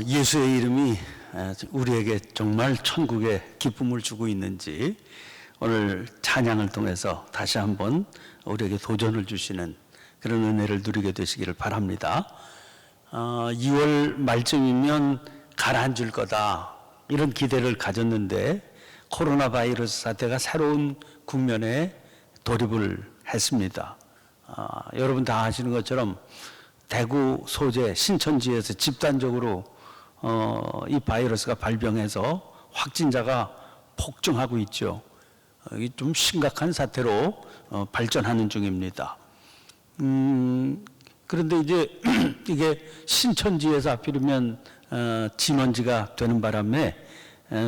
예수의 이름이 우리에게 정말 천국의 기쁨을 주고 있는지 오늘 찬양을 통해서 다시 한번 우리에게 도전을 주시는 그런 은혜를 누리게 되시기를 바랍니다. 2월 말쯤이면 가라앉을 거다 이런 기대를 가졌는데 코로나 바이러스 사태가 새로운 국면에 돌입을 했습니다. 여러분 다 아시는 것처럼 대구 소재 신천지에서 집단적으로 이 바이러스가 발병해서 확진자가 폭증하고 있죠. 이게 좀 심각한 사태로 발전하는 중입니다. 그런데 이제 이게 신천지에서 하필이면 진원지가 되는 바람에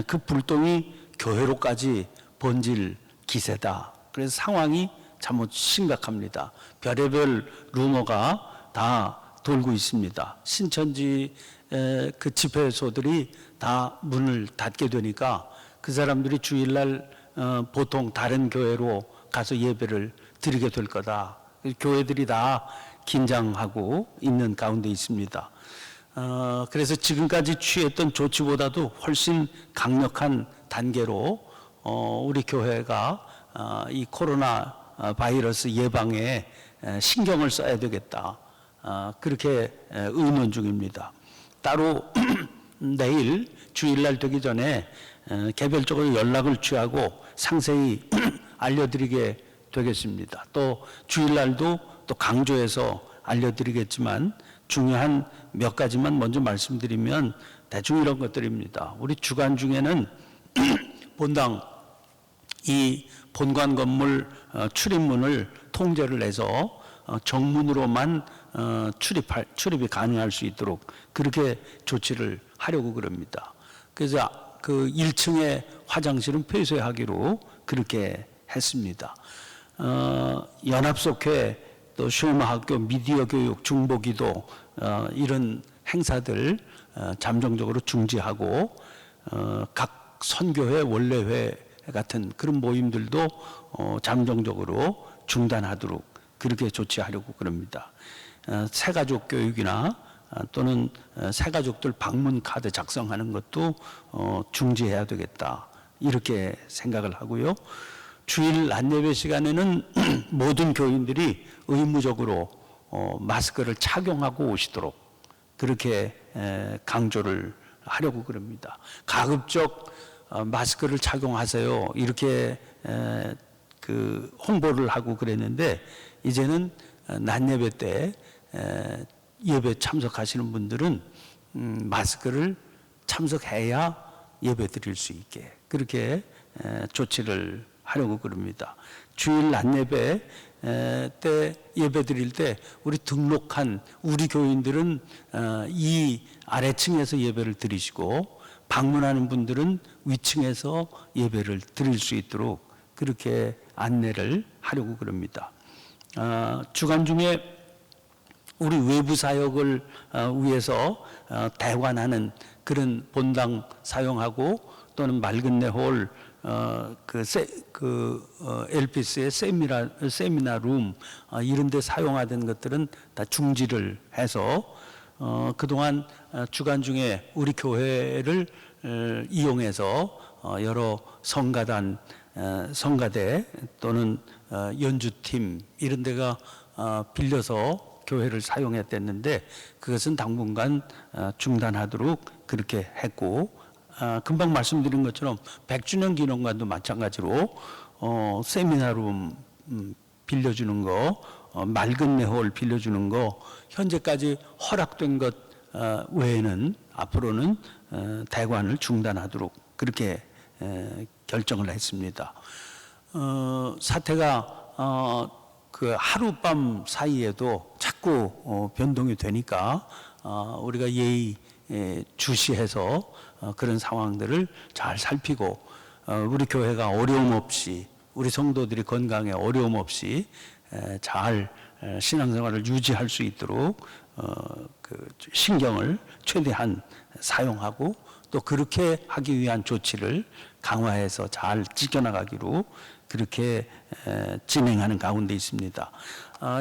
그 불똥이 교회로까지 번질 기세다. 그래서 상황이 참으로 심각합니다. 별의별 루머가 다 돌고 있습니다. 신천지 그 집회소들이 다 문을 닫게 되니까 그 사람들이 주일날 보통 다른 교회로 가서 예배를 드리게 될 거다. 교회들이 다 긴장하고 있는 가운데 있습니다. 그래서 지금까지 취했던 조치보다도 훨씬 강력한 단계로 우리 교회가 이 코로나 바이러스 예방에 신경을 써야 되겠다. 그렇게 의논 중입니다. 따로 내일 주일날 되기 전에 개별적으로 연락을 취하고 상세히 알려드리게 되겠습니다. 또 주일날도 또 강조해서 알려드리겠지만 중요한 몇 가지만 먼저 말씀드리면 대충 이런 것들입니다. 우리 주간 중에는 본당 이 본관 건물 출입문을 통제를 해서 정문으로만 출입이 가능할 수 있도록 그렇게 조치를 하려고 그럽니다. 그래서 그 1층의 화장실은 폐쇄하기로 그렇게 했습니다. 연합속회 또 쉐마학교 미디어 교육 중보기도 이런 행사들 잠정적으로 중지하고 각 선교회 원래회 같은 그런 모임들도 잠정적으로 중단하도록 그렇게 조치하려고 그럽니다. 새가족 교육이나 또는 새가족들 방문 카드 작성하는 것도 중지해야 되겠다 이렇게 생각을 하고요. 주일 낮예배 시간에는 모든 교인들이 의무적으로 마스크를 착용하고 오시도록 그렇게 강조를 하려고 그럽니다. 가급적 마스크를 착용하세요 이렇게 그 홍보를 하고 그랬는데 이제는 낮예배 때 예배 참석하시는 분들은 마스크를 참석해야 예배 드릴 수 있게 그렇게 조치를 하려고 그럽니다. 주일 낮예배 때 예배 드릴 때 우리 등록한 우리 교인들은 이 아래층에서 예배를 드리시고 방문하는 분들은 위층에서 예배를 드릴 수 있도록 그렇게 안내를 하려고 그럽니다. 주간 중에 우리 외부 사역을 위해서 대관하는 그런 본당 사용하고 또는 맑은 내홀 엘피스의 세미나 룸 이런 데 사용하던 것들은 다 중지를 해서 그동안 주간 중에 우리 교회를 이용해서 여러 성가단 성가대 또는 연주팀 이런 데가 빌려서 교회를 사용했댔는데 그것은 당분간 중단하도록 그렇게 했고 금방 말씀드린 것처럼 100주년 기념관도 마찬가지로 세미나룸 빌려주는 거 맑은 내홀 빌려주는 거 현재까지 허락된 것 외에는 앞으로는 대관을 중단하도록 그렇게 결정을 했습니다. 사태가 그 하룻밤 사이에도 자꾸 변동이 되니까 우리가 예의 주시해서 그런 상황들을 잘 살피고 우리 교회가 어려움 없이 우리 성도들이 건강에 어려움 없이 잘 신앙생활을 유지할 수 있도록 그 신경을 최대한 사용하고 또 그렇게 하기 위한 조치를 강화해서 잘 지켜나가기로 그렇게 진행하는 가운데 있습니다.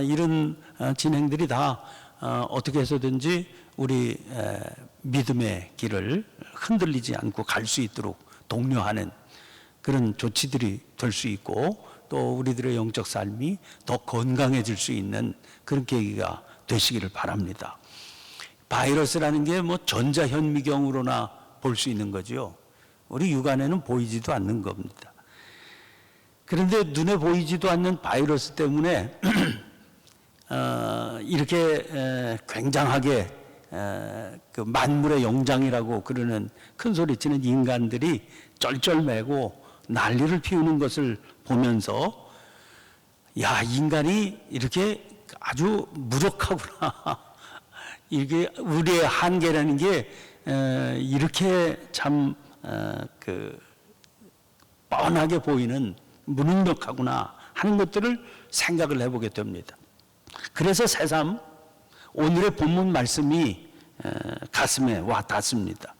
이런 진행들이 다 어떻게 해서든지 우리 믿음의 길을 흔들리지 않고 갈 수 있도록 독려하는 그런 조치들이 될 수 있고, 또 우리들의 영적 삶이 더 건강해질 수 있는 그런 계기가 되시기를 바랍니다. 바이러스라는 게 뭐 전자현미경으로나 볼 수 있는 거죠. 우리 육안에는 보이지도 않는 겁니다. 그런데 눈에 보이지도 않는 바이러스 때문에 이렇게 굉장하게 그 만물의 영장이라고 그러는 큰 소리치는 인간들이 쩔쩔매고 난리를 피우는 것을 보면서, 야, 인간이 이렇게 아주 무력하구나. 이게 우리의 한계라는 게 이렇게 참 그 뻔하게 보이는 무능력하구나 하는 것들을 생각을 해보게 됩니다. 그래서 새삼 오늘의 본문 말씀이 가슴에 와 닿습니다.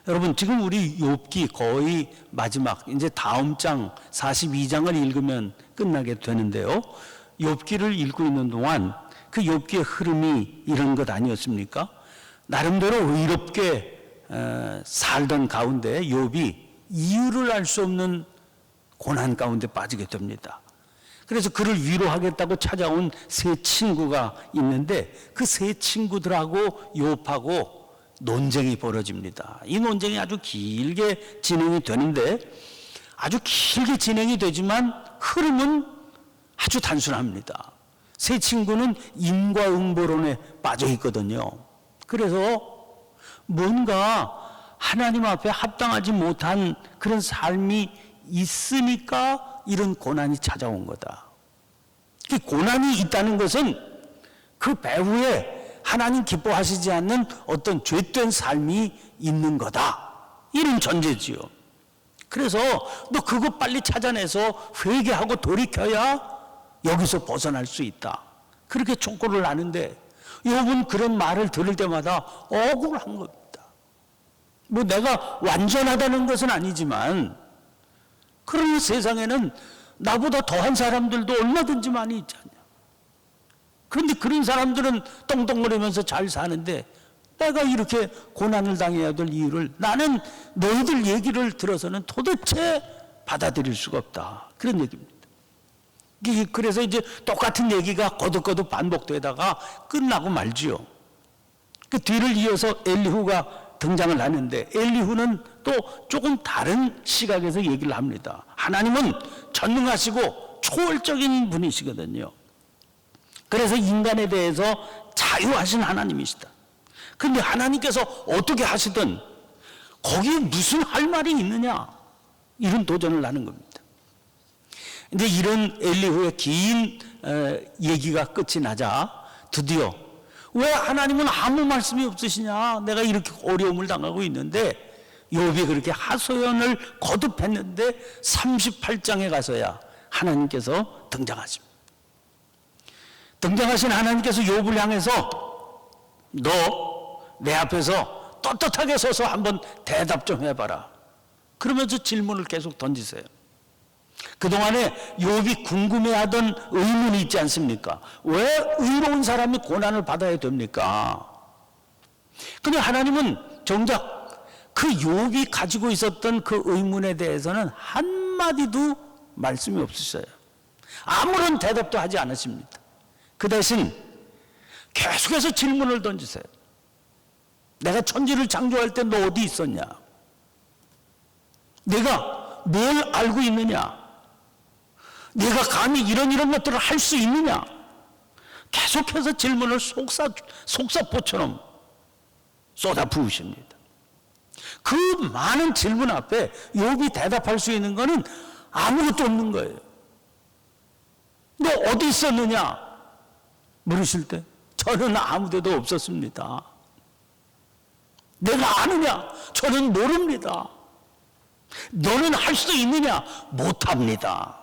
여러분, 지금 우리 욥기 거의 마지막, 이제 다음 장 42장을 읽으면 끝나게 되는데요. 욥기를 읽고 있는 동안 그 욥기의 흐름이 이런 것 아니었습니까? 나름대로 의롭게 살던 가운데 욥이 이유를 알 수 없는 고난 가운데 빠지게 됩니다. 그래서 그를 위로하겠다고 찾아온 세 친구가 있는데, 그 세 친구들하고 욥하고 논쟁이 벌어집니다. 이 논쟁이 아주 길게 진행이 되는데, 아주 길게 진행이 되지만 흐름은 아주 단순합니다. 세 친구는 인과응보론에 빠져 있거든요. 그래서 뭔가 하나님 앞에 합당하지 못한 그런 삶이 있으니까 이런 고난이 찾아온 거다. 그 고난이 있다는 것은 그 배후에 하나님 기뻐하시지 않는 어떤 죄된 삶이 있는 거다, 이런 전제지요. 그래서 너 그거 빨리 찾아내서 회개하고 돌이켜야 여기서 벗어날 수 있다, 그렇게 촉구를 하는데, 욥은 그런 말을 들을 때마다 억울한 겁니다. 뭐 내가 완전하다는 것은 아니지만, 그런 세상에는 나보다 더한 사람들도 얼마든지 많이 있지 않냐. 그런데 그런 사람들은 떵떵거리면서 잘 사는데 내가 이렇게 고난을 당해야 될 이유를 나는 너희들 얘기를 들어서는 도대체 받아들일 수가 없다, 그런 얘기입니다. 그래서 이제 똑같은 얘기가 거듭거듭 반복되다가 끝나고 말지요. 그 뒤를 이어서 엘리후가 등장을 하는데, 엘리후는 또 조금 다른 시각에서 얘기를 합니다. 하나님은 전능하시고 초월적인 분이시거든요. 그래서 인간에 대해서 자유하신 하나님이시다. 그런데 하나님께서 어떻게 하시든 거기에 무슨 할 말이 있느냐, 이런 도전을 하는 겁니다. 이제 이런 엘리후의 긴 얘기가 끝이 나자 드디어, 왜 하나님은 아무 말씀이 없으시냐, 내가 이렇게 어려움을 당하고 있는데, 욥이 그렇게 하소연을 거듭했는데 38장에 가서야 하나님께서 등장하십니다. 등장하신 하나님께서 욥을 향해서 너 내 앞에서 떳떳하게 서서 한번 대답 좀 해봐라, 그러면서 질문을 계속 던지세요. 그동안에 욥이 궁금해하던 의문이 있지 않습니까? 왜 의로운 사람이 고난을 받아야 됩니까? 근데 하나님은 정작 그 욥이 가지고 있었던 그 의문에 대해서는 한마디도 말씀이 없으셔요. 아무런 대답도 하지 않으십니다. 그 대신 계속해서 질문을 던지세요. 내가 천지를 창조할 때 너 어디 있었냐? 내가 뭘 알고 있느냐? 내가 감히 이런 것들을 할 수 있느냐? 계속해서 질문을 속사포처럼 쏟아부으십니다. 그 많은 질문 앞에 욥이 대답할 수 있는 것은 아무것도 없는 거예요. 너 어디 있었느냐? 물으실 때 저는 아무 데도 없었습니다. 내가 아느냐? 저는 모릅니다. 너는 할 수 있느냐? 못합니다.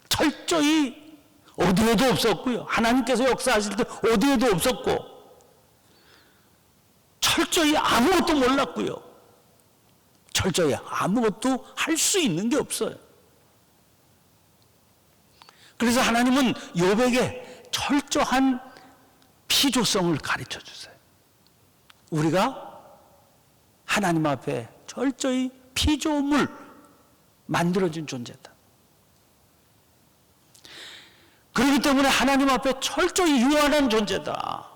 철저히 어디에도 없었고요. 하나님께서 역사하실 때 어디에도 없었고, 철저히 아무것도 몰랐고요. 철저히 아무것도 할 수 있는 게 없어요. 그래서 하나님은 욥에게 철저한 피조성을 가르쳐 주세요. 우리가 하나님 앞에 철저히 피조물 만들어진 존재다. 그렇기 때문에 하나님 앞에 철저히 유한한 존재다.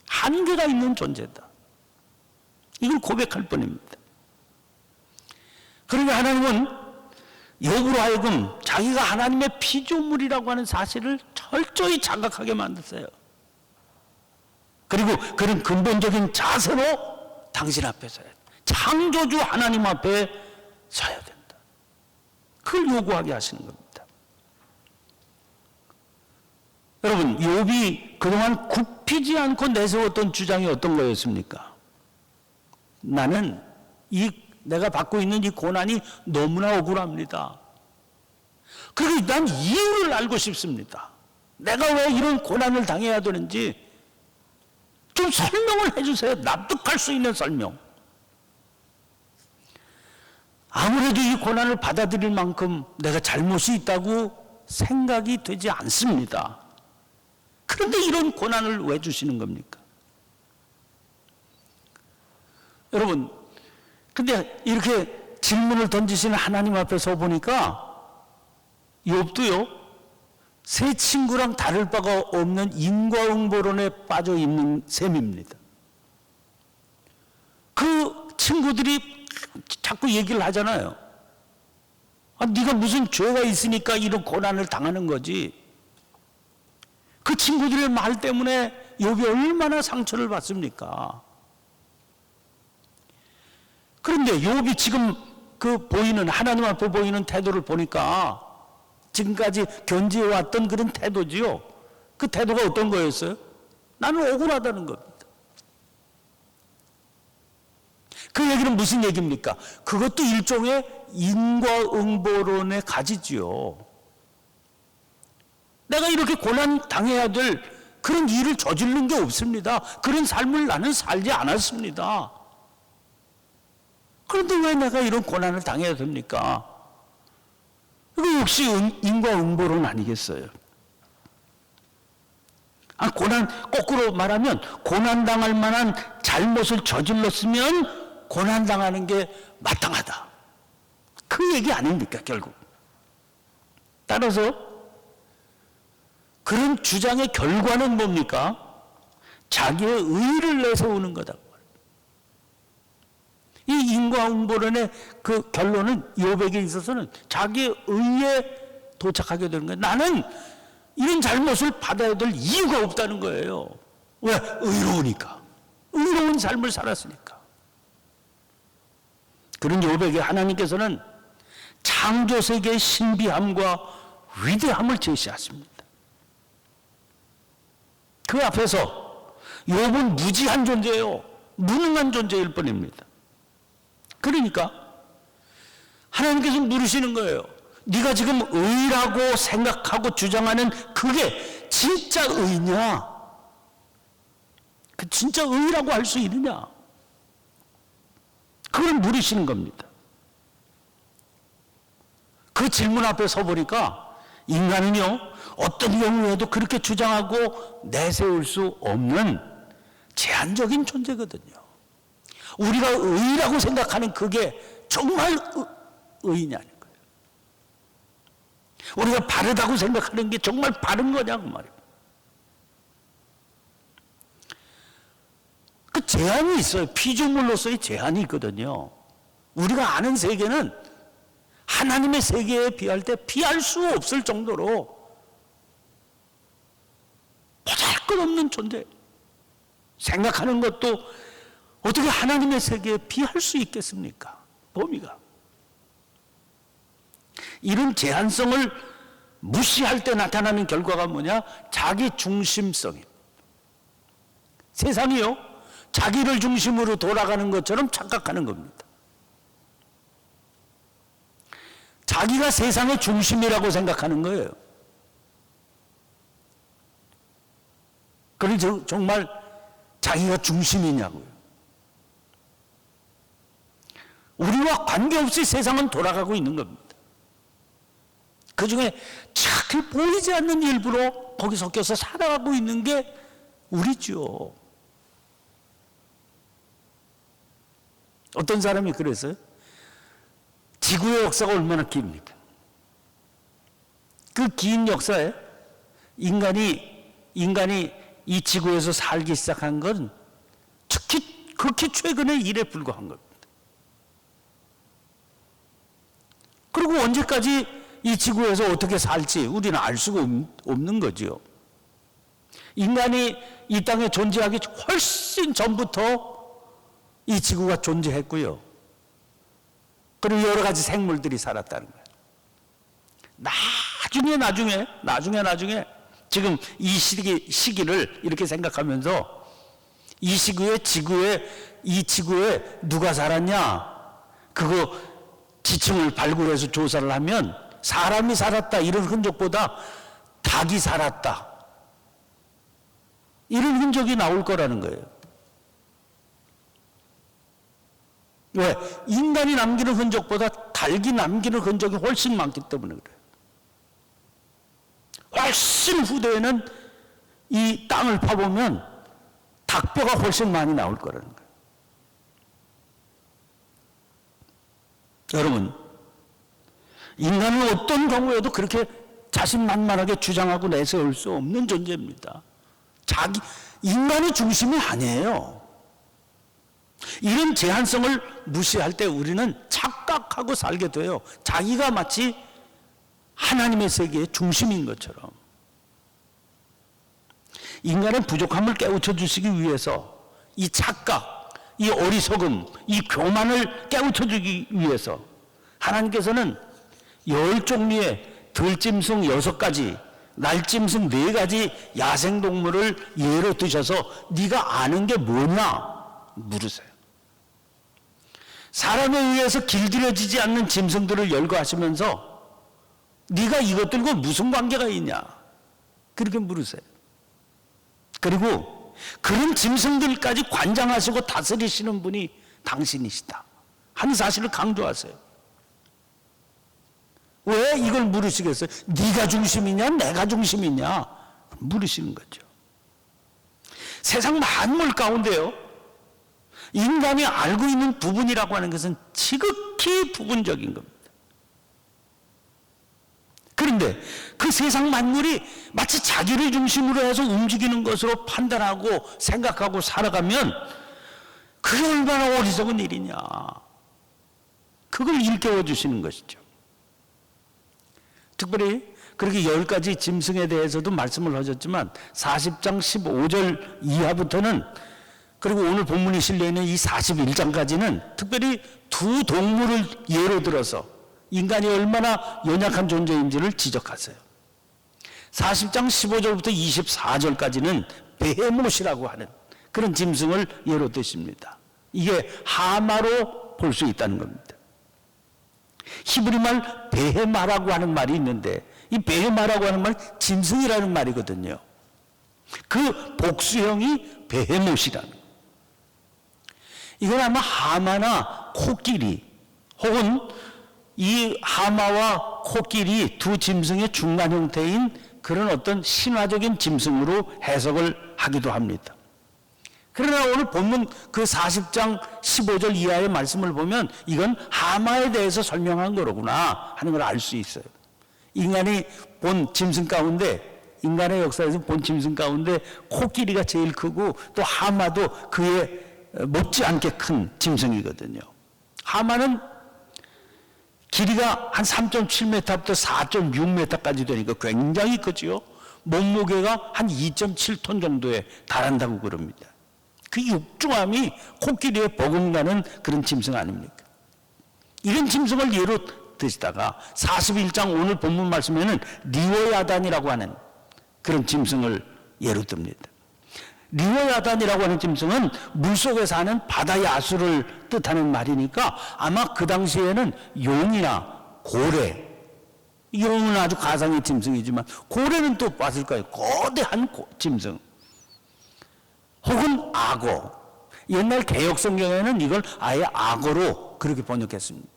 한계가 있는 존재다. 이걸 고백할 뿐입니다. 그러니 하나님은 욥으로 하여금 자기가 하나님의 피조물이라고 하는 사실을 철저히 자각하게 만드세요. 그리고 그런 근본적인 자세로 당신 앞에 서야 돼. 창조주 하나님 앞에 서야 된다. 그걸 요구하게 하시는 겁니다. 여러분, 욥이 그동안 굽히지 않고 내세웠던 주장이 어떤 거였습니까? 나는 내가 받고 있는 이 고난이 너무나 억울합니다. 그리고 난 이유를 알고 싶습니다. 내가 왜 이런 고난을 당해야 되는지 좀 설명을 해주세요. 납득할 수 있는 설명. 아무래도 이 고난을 받아들일 만큼 내가 잘못이 있다고 생각이 되지 않습니다. 그런데 이런 고난을 왜 주시는 겁니까? 여러분, 근데 이렇게 질문을 던지시는 하나님 앞에 서 보니까 욥도요, 새 친구랑 다를 바가 없는 인과응보론에 빠져 있는 셈입니다. 그 친구들이 자꾸 얘기를 하잖아요. 네가 무슨 죄가 있으니까 이런 고난을 당하는 거지. 그 친구들의 말 때문에 욥이 얼마나 상처를 받습니까? 그런데 욥이 지금 그 보이는 하나님 앞에 보이는 태도를 보니까 지금까지 견지해왔던 그런 태도지요. 그 태도가 어떤 거였어요? 나는 억울하다는 겁니다. 그 얘기는 무슨 얘기입니까? 그것도 일종의 인과응보론의 가지지요. 내가 이렇게 고난 당해야 될 그런 일을 저지른 게 없습니다. 그런 삶을 나는 살지 않았습니다. 그런데 왜 내가 이런 고난을 당해야 됩니까? 이거 역시 인과응보론 아니겠어요? 고난, 거꾸로 말하면 고난당할 만한 잘못을 저질렀으면 고난당하는 게 마땅하다. 그 얘기 아닙니까, 결국? 따라서 그런 주장의 결과는 뭡니까? 자기의 의의를 내세우는 거다. 이 인과응보론의 그 결론은 욥에게 있어서는 자기의 의의에 도착하게 되는 거예요. 나는 이런 잘못을 받아야 될 이유가 없다는 거예요. 왜? 의로우니까. 의로운 삶을 살았으니까. 그런 욥에게 하나님께서는 창조세계의 신비함과 위대함을 제시하십니다. 그 앞에서 욥은 무지한 존재예요. 무능한 존재일 뿐입니다. 그러니까 하나님께서 물으시는 거예요. 네가 지금 의라고 생각하고 주장하는 그게 진짜 의냐? 그 진짜 의라고 할 수 있느냐? 그걸 물으시는 겁니다. 그 질문 앞에 서 보니까 인간은요, 어떤 경우에도 그렇게 주장하고 내세울 수 없는 제한적인 존재거든요. 우리가 의라고 생각하는 그게 정말 의냐는 거예요. 우리가 바르다고 생각하는 게 정말 바른 거냐고 말이에요. 그 제한이 있어요. 피조물로서의 제한이 있거든요. 우리가 아는 세계는 하나님의 세계에 비할 때 비할 수 없을 정도로 보잘것없는 존재. 생각하는 것도 어떻게 하나님의 세계에 비할 수 있겠습니까? 범위가. 이런 제한성을 무시할 때 나타나는 결과가 뭐냐? 자기 중심성입니다. 세상이요, 자기를 중심으로 돌아가는 것처럼 착각하는 겁니다. 자기가 세상의 중심이라고 생각하는 거예요. 그래서 정말 자기가 중심이냐고요. 우리와 관계없이 세상은 돌아가고 있는 겁니다. 그 중에 잘 보이지 않는 일부로 거기 섞여서 살아가고 있는 게 우리죠. 어떤 사람이 그랬어요? 지구의 역사가 얼마나 깁니까? 그 긴 역사에 인간이 이 지구에서 살기 시작한 건 극히 최근의 일에 불과한 겁니다. 그리고 언제까지 이 지구에서 어떻게 살지 우리는 알 수가 없는 거죠. 인간이 이 땅에 존재하기 훨씬 전부터 이 지구가 존재했고요. 그리고 여러 가지 생물들이 살았다는 거예요. 나중에 지금 이 시기를 이렇게 생각하면서 이 지구에 누가 살았냐? 그거 지층을 발굴해서 조사를 하면 사람이 살았다 이런 흔적보다 닭이 살았다 이런 흔적이 나올 거라는 거예요. 왜? 인간이 남기는 흔적보다 닭이 남기는 흔적이 훨씬 많기 때문에 그래요. 훨씬 후대에는 이 땅을 파보면 닭뼈가 훨씬 많이 나올 거라는 거예요. 여러분, 인간은 어떤 경우에도 그렇게 자신만만하게 주장하고 내세울 수 없는 존재입니다. 인간의 중심이 아니에요. 이런 제한성을 무시할 때 우리는 착각하고 살게 돼요. 자기가 마치 하나님의 세계의 중심인 것처럼. 인간의 부족함을 깨우쳐 주시기 위해서 이 착각, 이 어리석음, 이 교만을 깨우쳐 주기 위해서 하나님께서는 10종류의 들짐승 6가지, 날짐승 4가지 야생동물을 예로 드셔서 네가 아는 게 뭐냐 물으세요. 사람에 의해서 길들여지지 않는 짐승들을 열거하시면서 네가 이것들과 무슨 관계가 있냐 그렇게 물으세요. 그리고 그런 짐승들까지 관장하시고 다스리시는 분이 당신이시다 하는 사실을 강조하세요. 왜 이걸 물으시겠어요? 네가 중심이냐 내가 중심이냐 물으시는 거죠. 세상 만물 가운데요 인간이 알고 있는 부분이라고 하는 것은 지극히 부분적인 겁니다. 그런데 그 세상 만물이 마치 자기를 중심으로 해서 움직이는 것으로 판단하고 생각하고 살아가면 그게 얼마나 어리석은 일이냐. 그걸 일깨워 주시는 것이죠. 특별히 그렇게 10가지 짐승에 대해서도 말씀을 하셨지만 40장 15절 이하부터는 그리고 오늘 본문이 실려있는 이 41장까지는 특별히 두 동물을 예로 들어서 인간이 얼마나 연약한 존재인지를 지적하세요. 40장 15절부터 24절까지는 베헤못이라고 하는 그런 짐승을 예로 드십니다. 이게 하마로 볼 수 있다는 겁니다. 히브리말 베헤마라고 하는 말이 있는데 이 베헤마라고 하는 말 짐승이라는 말이거든요. 그 복수형이 베헤못이라는 거예요. 이건 아마 하마나 코끼리 혹은 이 하마와 코끼리 두 짐승의 중간 형태인 그런 어떤 신화적인 짐승으로 해석을 하기도 합니다. 그러나 오늘 본문 그 40장 15절 이하의 말씀을 보면 이건 하마에 대해서 설명한 거로구나 하는 걸 알 수 있어요. 인간이 본 짐승 가운데 인간의 역사에서 본 짐승 가운데 코끼리가 제일 크고 또 하마도 그에 못지않게 큰 짐승이거든요. 하마는 길이가 한 3.7m부터 4.6m까지 되니까 굉장히 크지요. 몸무게가 한 2.7톤 정도에 달한다고 그럽니다. 그 육중함이 코끼리에 버금가는 그런 짐승 아닙니까? 이런 짐승을 예로 드시다가 41장 오늘 본문 말씀에는 리워야단이라고 하는 그런 짐승을 예로 듭니다. 리워야단이라고 하는 짐승은 물속에 사는 바다 야수를 뜻하는 말이니까 아마 그 당시에는 용이나 고래, 용은 아주 가상의 짐승이지만 고래는 또 봤을 거예요. 거대한 짐승 혹은 악어. 옛날 개역 성경에는 이걸 아예 악어로 그렇게 번역했습니다.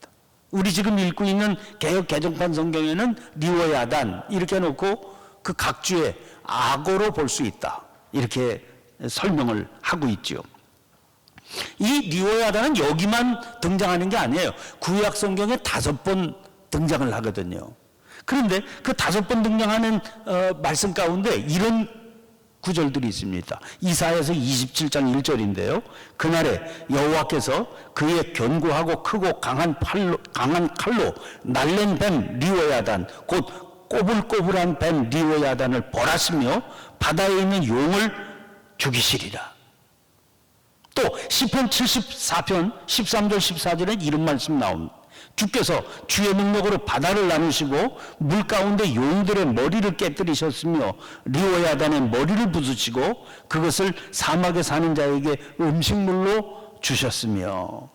우리 지금 읽고 있는 개역 개정판 성경에는 리워야단 이렇게 해놓고 그 각주에 악어로 볼 수 있다 이렇게 설명을 하고 있죠. 이 리오야다는 여기만 등장하는 게 아니에요. 구약 성경에 5번 등장을 하거든요. 그런데 그 5번 등장하는 말씀 가운데 이런 구절들이 있습니다. 이사야서 27장 1절인데요. 그날에 여호와께서 그의 견고하고 크고 강한 칼로 날랜 뱀 리오야단 곧 꼬불꼬불한 뱀 리오야단을 벌하시며 바다에 있는 용을 죽이시리라. 또 시편 74편 13절 14절에 이런 말씀 나옵니다. 주께서 주의 능력으로 바다를 나누시고 물 가운데 용들의 머리를 깨뜨리셨으며 리오야단의 머리를 부수시고 그것을 사막에 사는 자에게 음식물로 주셨으며.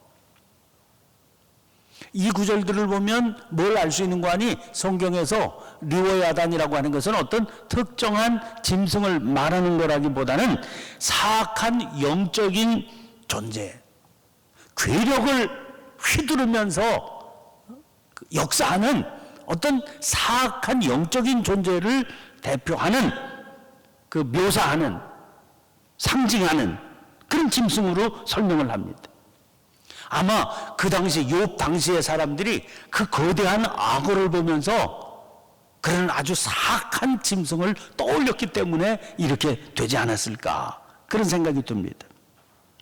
이 구절들을 보면 뭘 알 수 있는 거 아니? 성경에서 리오야단이라고 하는 것은 어떤 특정한 짐승을 말하는 거라기보다는 사악한 영적인 존재, 괴력을 휘두르면서 역사하는 어떤 사악한 영적인 존재를 대표하는, 그 묘사하는, 상징하는 그런 짐승으로 설명을 합니다. 아마 그 당시 욥 당시의 사람들이 그 거대한 악어를 보면서 그런 아주 사악한 짐승을 떠올렸기 때문에 이렇게 되지 않았을까, 그런 생각이 듭니다.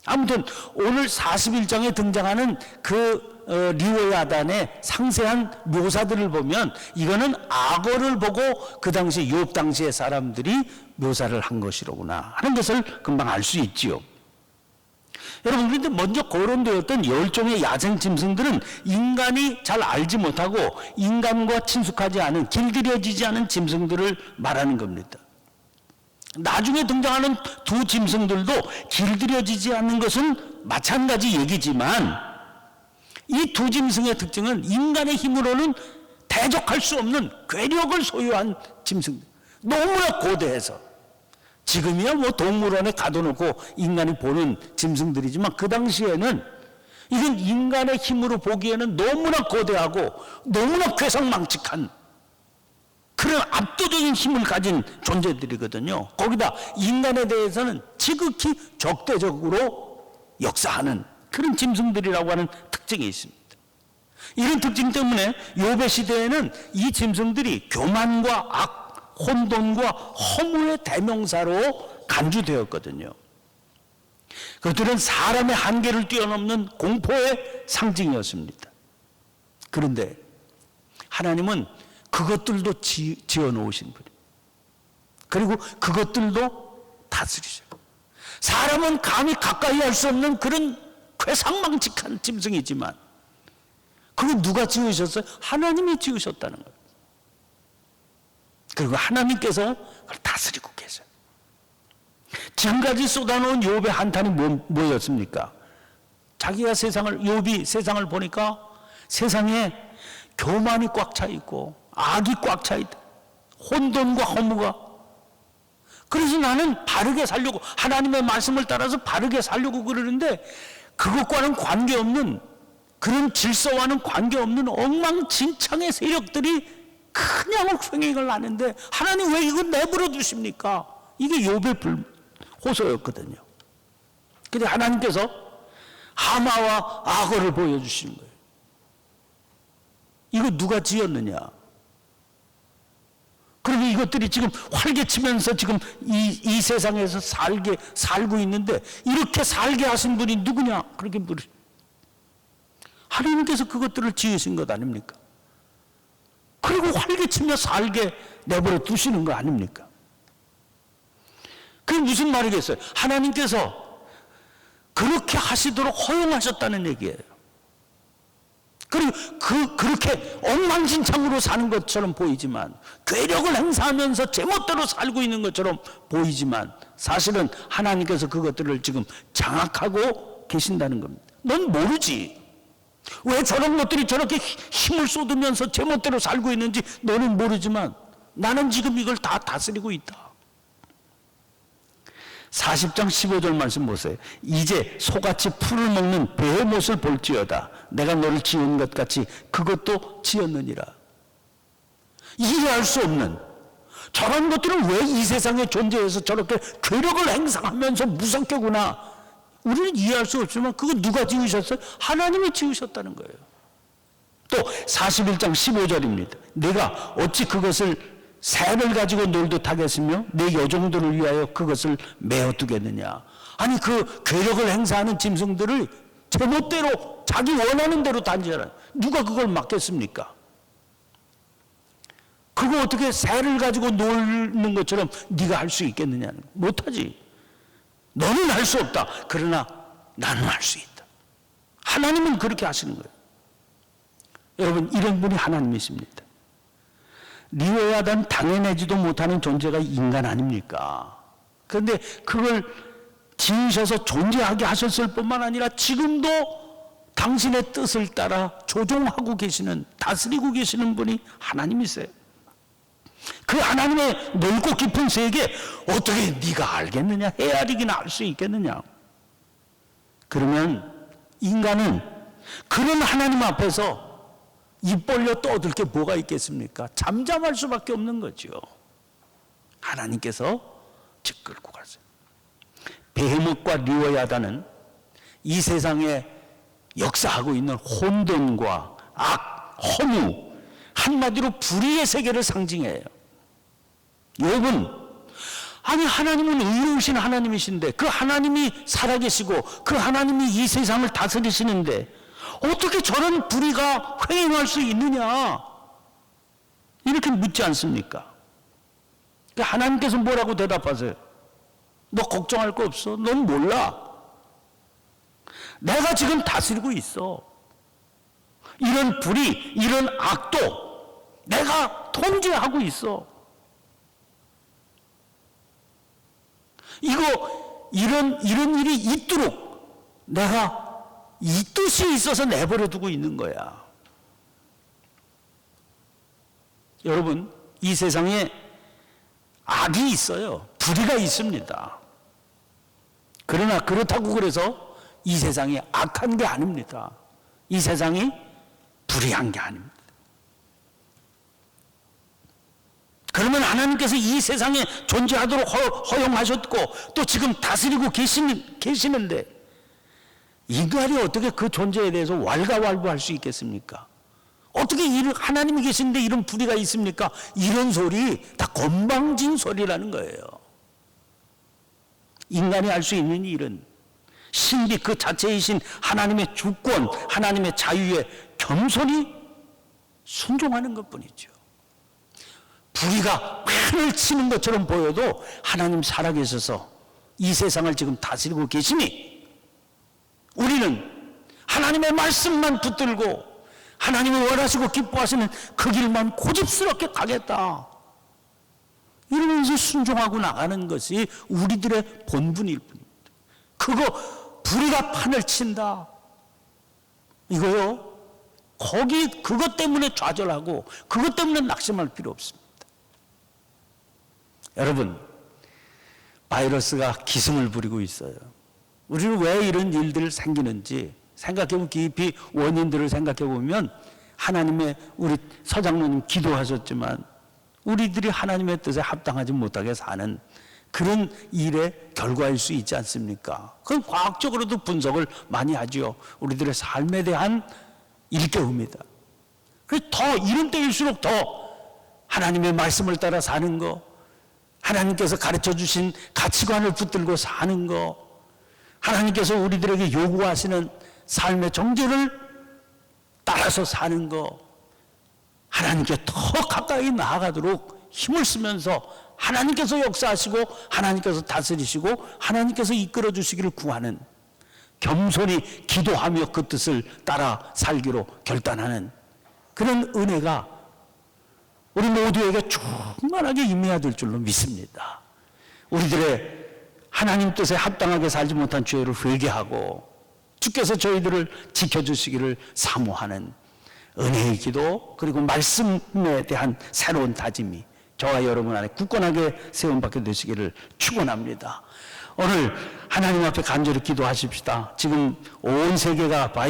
아무튼 오늘 41장에 등장하는 그 리오야단의 상세한 묘사들을 보면 이거는 악어를 보고 그 당시 욥 당시의 사람들이 묘사를 한 것이로구나 하는 것을 금방 알 수 있지요. 여러분, 그런데 먼저 거론되었던 10종의 야생 짐승들은 인간이 잘 알지 못하고 인간과 친숙하지 않은, 길들여지지 않은 짐승들을 말하는 겁니다. 나중에 등장하는 두 짐승들도 길들여지지 않는 것은 마찬가지 얘기지만 이 두 짐승의 특징은 인간의 힘으로는 대적할 수 없는 괴력을 소유한 짐승들, 너무나 고대해서 지금이야 뭐 동물원에 가둬놓고 인간이 보는 짐승들이지만 그 당시에는 이건 인간의 힘으로 보기에는 너무나 거대하고 너무나 괴상망측한 그런 압도적인 힘을 가진 존재들이거든요. 거기다 인간에 대해서는 지극히 적대적으로 역사하는 그런 짐승들이라고 하는 특징이 있습니다. 이런 특징 때문에 욥의 시대에는 이 짐승들이 교만과 악, 혼돈과 허무의 대명사로 간주되었거든요. 그들은 사람의 한계를 뛰어넘는 공포의 상징이었습니다. 그런데 하나님은 그것들도 지어놓으신 분이에요. 그리고 그것들도 다스리셔요. 사람은 감히 가까이 할 수 없는 그런 괴상망측한 짐승이지만 그거 누가 지으셨어요? 하나님이 지으셨다는 거예요. 그리고 하나님께서 그걸 다스리고 계세요. 지금까지 쏟아놓은 욥의 한탄이 뭐였습니까? 자기가 욥이 세상을 보니까 세상에 교만이 꽉 차 있고 악이 꽉 차 있다. 혼돈과 허무가. 그래서 나는 바르게 살려고, 하나님의 말씀을 따라서 바르게 살려고 그러는데 그것과는 관계없는, 그런 질서와는 관계없는 엉망진창의 세력들이 그냥 횡행을 하는데 하나님 왜 이걸 내버려 두십니까? 이게 욥의 호소였거든요. 근데 하나님께서 하마와 악어를 보여주시는 거예요. 이거 누가 지었느냐? 그리고 이것들이 지금 활개치면서 지금 이 세상에서 살고 있는데 이렇게 살게 하신 분이 누구냐? 그렇게 물으. 하나님께서 그것들을 지으신 것 아닙니까? 그리고 활개치며 살게 내버려 두시는 거 아닙니까? 그게 무슨 말이겠어요? 하나님께서 그렇게 하시도록 허용하셨다는 얘기예요. 그리고 그렇게 엉망진창으로 사는 것처럼 보이지만, 괴력을 행사하면서 제멋대로 살고 있는 것처럼 보이지만 사실은 하나님께서 그것들을 지금 장악하고 계신다는 겁니다. 넌 모르지. 왜 저런 것들이 저렇게 힘을 쏟으면서 제멋대로 살고 있는지 너는 모르지만 나는 지금 이걸 다 다스리고 있다. 40장 15절 말씀 보세요. 이제 소같이 풀을 먹는 베헤못을 볼지어다. 내가 너를 지은 것 같이 그것도 지었느니라. 이해할 수 없는, 저런 것들은 왜 이 세상에 존재해서 저렇게 괴력을 행사하면서 무섭게구나. 우리는 이해할 수 없지만 그거 누가 지으셨어요? 하나님이 지으셨다는 거예요. 또 41장 15절입니다. 내가 어찌 그것을 새를 가지고 놀듯 하겠으며 내 여종들을 위하여 그것을 메어두겠느냐. 아니 그 괴력을 행사하는 짐승들을 제멋대로 자기 원하는 대로 단지하라. 누가 그걸 막겠습니까? 그거 어떻게 새를 가지고 놀는 것처럼 네가 할 수 있겠느냐. 못하지. 너는 할 수 없다. 그러나 나는 할 수 있다. 하나님은 그렇게 하시는 거예요. 여러분, 이런 분이 하나님이십니다. 리오야단 당해내지도 못하는 존재가 인간 아닙니까? 그런데 그걸 지으셔서 존재하게 하셨을 뿐만 아니라 지금도 당신의 뜻을 따라 조종하고 계시는, 다스리고 계시는 분이 하나님이세요. 그 하나님의 넓고 깊은 세계 어떻게 네가 알겠느냐? 헤아리기나 알 수 있겠느냐? 그러면 인간은 그런 하나님 앞에서 입 벌려 떠들 게 뭐가 있겠습니까? 잠잠할 수밖에 없는 거죠. 하나님께서 집 끌고 가세요. 베헤못과 리오야단은 이 세상에 역사하고 있는 혼돈과 악, 허무, 한마디로 불의의 세계를 상징해요. 욥은 아니 하나님은 의로우신 하나님이신데 그 하나님이 살아계시고 그 하나님이 이 세상을 다스리시는데 어떻게 저런 불의가 횡행할 수 있느냐 이렇게 묻지 않습니까? 하나님께서 뭐라고 대답하세요? 너 걱정할 거 없어. 넌 몰라. 내가 지금 다스리고 있어. 이런 불의, 이런 악도 내가 통제하고 있어. 이런 일이 있도록 내가 이 뜻이 있어서 내버려 두고 있는 거야. 여러분, 이 세상에 악이 있어요. 불의가 있습니다. 그러나 그렇다고 그래서 이 세상이 악한 게 아닙니다. 이 세상이 불의한 게 아닙니다. 그러면 하나님께서 이 세상에 존재하도록 허용하셨고 또 지금 다스리고 계시는데 인간이 어떻게 그 존재에 대해서 왈가왈부할 수 있겠습니까? 어떻게 하나님이 계신데 이런 불의가 있습니까? 이런 소리 다 건방진 소리라는 거예요. 인간이 할 수 있는 일은 신비 그 자체이신 하나님의 주권, 하나님의 자유에 겸손히 순종하는 것뿐이죠. 불의가 판을 치는 것처럼 보여도 하나님 살아계셔서 이 세상을 지금 다스리고 계시니 우리는 하나님의 말씀만 붙들고 하나님이 원하시고 기뻐하시는 그 길만 고집스럽게 가겠다 이러면서 순종하고 나가는 것이 우리들의 본분일 뿐입니다. 그거 불의가 판을 친다 이거요 그것 때문에 좌절하고 그것 때문에 낙심할 필요 없습니다. 여러분, 바이러스가 기승을 부리고 있어요. 우리는 왜 이런 일들이 생기는지 생각해보면 깊이 원인들을 생각해보면 하나님의 우리 서장로님 기도하셨지만 우리들이 하나님의 뜻에 합당하지 못하게 사는 그런 일의 결과일 수 있지 않습니까? 그건 과학적으로도 분석을 많이 하죠. 우리들의 삶에 대한 일깨움이다. 그래서 더 이런 때일수록 더 하나님의 말씀을 따라 사는 거, 하나님께서 가르쳐 주신 가치관을 붙들고 사는 거, 하나님께서 우리들에게 요구하시는 삶의 정죄를 따라서 사는 거, 하나님께 더 가까이 나아가도록 힘을 쓰면서 하나님께서 역사하시고 하나님께서 다스리시고 하나님께서 이끌어 주시기를 구하는, 겸손히 기도하며 그 뜻을 따라 살기로 결단하는 그런 은혜가 우리 모두에게 충만하게 임해야 될 줄로 믿습니다. 우리들의 하나님 뜻에 합당하게 살지 못한 죄를 회개하고 주께서 저희들을 지켜주시기를 사모하는 은혜의 기도, 그리고 말씀에 대한 새로운 다짐이 저와 여러분 안에 굳건하게 세움받게 되시기를 축원합니다. 오늘 하나님 앞에 간절히 기도하십시다. 지금 온 세계가